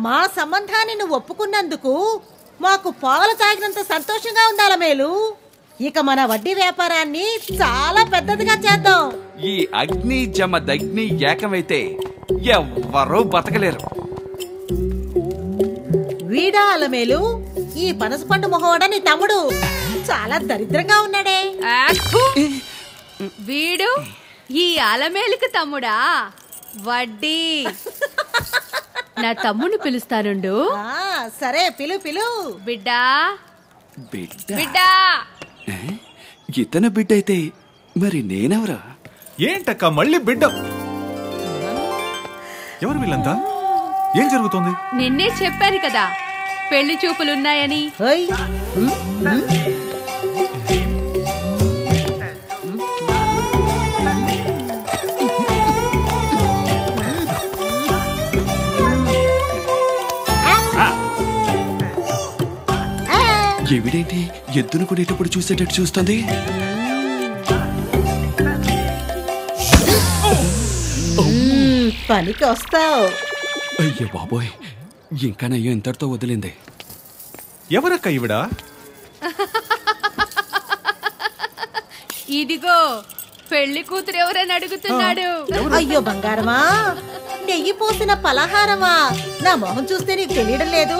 మా సంబంధాన్ని నువ్వు ఒప్పుకున్నందుకు మాకు పాలు తాగినంత సంతోషంగా ఉండాల మేలు. ఇక మన వడ్డీ వ్యాపారాన్ని చాలా పెద్దదిగా చేద్దాం. ఈ అగ్ని జమ దగ్ని ఏకమైతే ఎవ్వరూ బతకలేరు. వీడా అలమేలు, ఈ పనస పండు మొహోడ నీ తమ్ముడు చాలా దరిద్రంగా ఉన్నాడే. వీడు ఈ అలమేలుకు తమ్ముడా? వడ్డీ నా తమ్ముని పిలుస్తానుండు. సరే పిలు పిలు. బిడ్డా బిడ్డ బిడ్డా. ఇతను బిడ్డ అయితే మరి నేనెవరా? ఏంటక్క మళ్ళీ బిడ్డ? ఎవరు వీళ్ళంతా? ఏం జరుగుతుంది? నిన్నే చెప్పాను కదా పెళ్లి చూపులున్నాయని. ఎవిడేంటి ఎద్దును కొనేటప్పుడు చూసేటట్టు చూస్తుంది? పనికి వస్తావు. అయ్యో బాబోయ్, ఇంకా నయ్యో ఇంతటితో వదిలింది. ఎవరక్క ఈవిడ? ఇదిగో పెళ్లి కూతురు ఎవరని అడుగుతున్నాడు. అయ్యో బంగారమా, నెయ్యి పోసిన పలహారమా? నా మొహం చూస్తే నీకు తెలియడం లేదు.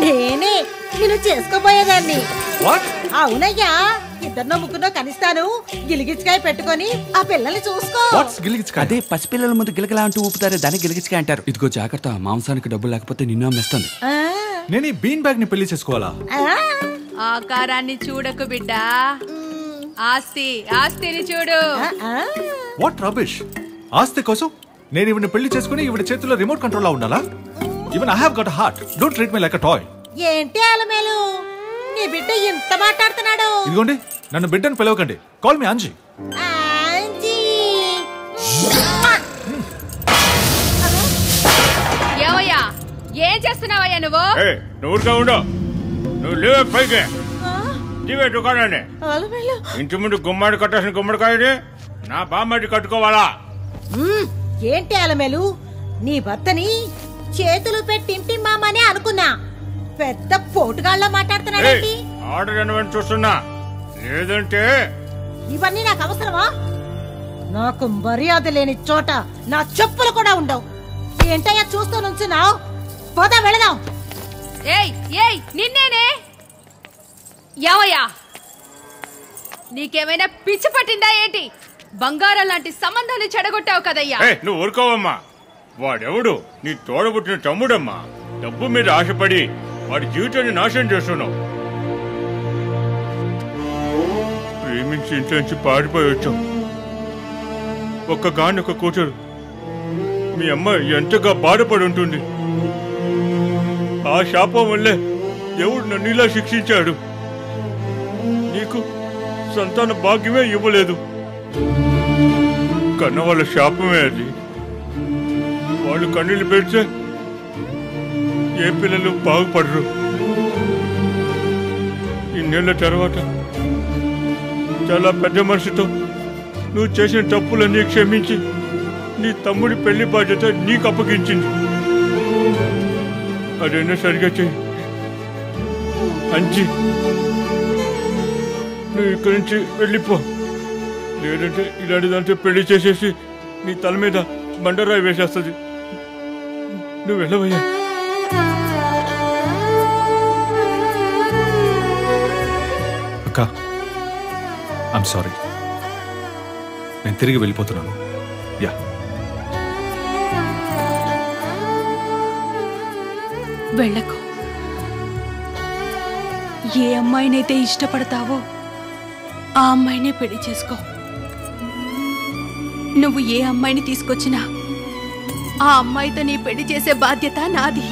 నేనే నేను చేసుకోబోయేదాన్ని. అవునయ్యా, ఇద్దరినో ముగ్గురునో కనిస్తాను. గిలిగిచ్చికాయ పెట్టుకొని ఆ పిల్లల్ని చూసుకో. అదే పసిపిల్లల ముందు గిలగలా అంటూ ఊపుతారే, దాన్ని గిలిగిచ్చికాయ అంటారు. ఇదిగో జాగ్రత్త, మాంసానికి డబ్బులు లేకపోతే నిన్ను అమ్మేస్తుంది. నేను ఈ బీన్ బ్యాగ్ ని పెళ్లి చేసుకోవాలా? ఆకారాన్ని చూడకు బిడ్డా, ఆస్తిని చూడు. What rubbish! ఆస్తి కోసం నేను ఈవిడ పెళ్లి చేసుకుని ఈవిడ చేతిలో రిమోట్ కంట్రోల్ లా ఉండాలా? Even I have got a heart. Don't treat me like a toy. ఏంటి అలమేలు, నీ బిడ్డ ఇంత మాట్లాడుతున్నాడు? ఇదిగోండి, నన్ను బిడ్డను పిలవకండి. Call me Anji. ఏవయ్యా, ఏం చేస్తున్నావయ్యా నువ్వు? నువ్వుగా ఉండవు. నువ్వు లేవే పైకి దివే దుకాణాన్ని. ఇంటి ముందు గుమ్మడి కట్టాల్సిన గుమ్మడికాయని నా బామ్మడి కట్టుకోవాలా? ఏంటి అలమేలు, నీ భర్తని చేతులు పెట్టింటి మామనే అనుకున్నా, పెద్ద పోటుగాళ్ళ మాట్లాడుతున్నాడేంటి? ఆర్డర్ అనవని చూస్తున్నా, లేదంటే ఇవన్నీ నాకు అవసరమా? నాకు మర్యాద లేని చోట నా చెప్పులు కూడా ఉండవు. ఏంటయ్యా చూస్తూ నుంచున్నావు? పోదా, వెళదాం. ఏయ్ నిన్నేనే. ఏవయ్యా, నీకేమైనా పిచ్చి పట్టిందా ఏంటి? బంగారం లాంటి సంబంధాన్ని చెడగొట్టావు కదయ్యా. నువ్వు ఊరుకోవమ్మా. వాడెవడు? నీ తోడబుట్టిన తమ్ముడమ్మా. డబ్బు మీద ఆశపడి వాడి జీవితాన్ని నాశనం చేస్తున్నావు. ప్రేమించి ఇంట్లో నుంచి పారిపోయి వచ్చావు. ఒక్క కూతురు. మీ అమ్మ ఎంతగా బాధపడి ఉంటుంది. ఆ శాపం వల్లే దేవుడు నన్ను ఇలా శిక్షించాడు. నీకు సంతాన భాగ్యమే ఇవ్వలేదు. కన్న వాళ్ళ శాపమే అది. వాళ్ళు కన్నీళ్ళు పెడితే ఏ పిల్లలు బాగుపడరు. ఇన్నేళ్ల తర్వాత చాలా పెద్ద మనసుతో నువ్వు చేసిన తప్పులన్నీ క్షమించి నీ తమ్ముడి పెళ్లి బాధ్యత నీకు అప్పగించింది. అదైనా సరిగా చెయ్యి అంజీ. నువ్వు ఇక్కడి నుంచి వెళ్ళిపో, లేదంటే ఇలాంటి దాంతో పెళ్లి చేసేసి నీ తల మీద బండరాయి వేసేస్తుంది. నువ్వు వెళ్ళవయ్యా. అక్క, ఐమ్ సారీ. నేను తిరిగి వెళ్ళిపోతున్నాను. యా, వెళ్ళకు. ఏ అమ్మాయినైతే ఇష్టపడతావో ఆ అమ్మాయినే పెళ్లి చేసుకో. నువ్వు ఏ అమ్మాయిని తీసుకొచ్చినా ఆ అమ్మాయితో నీ పెళ్లి చేసే బాధ్యత నాది.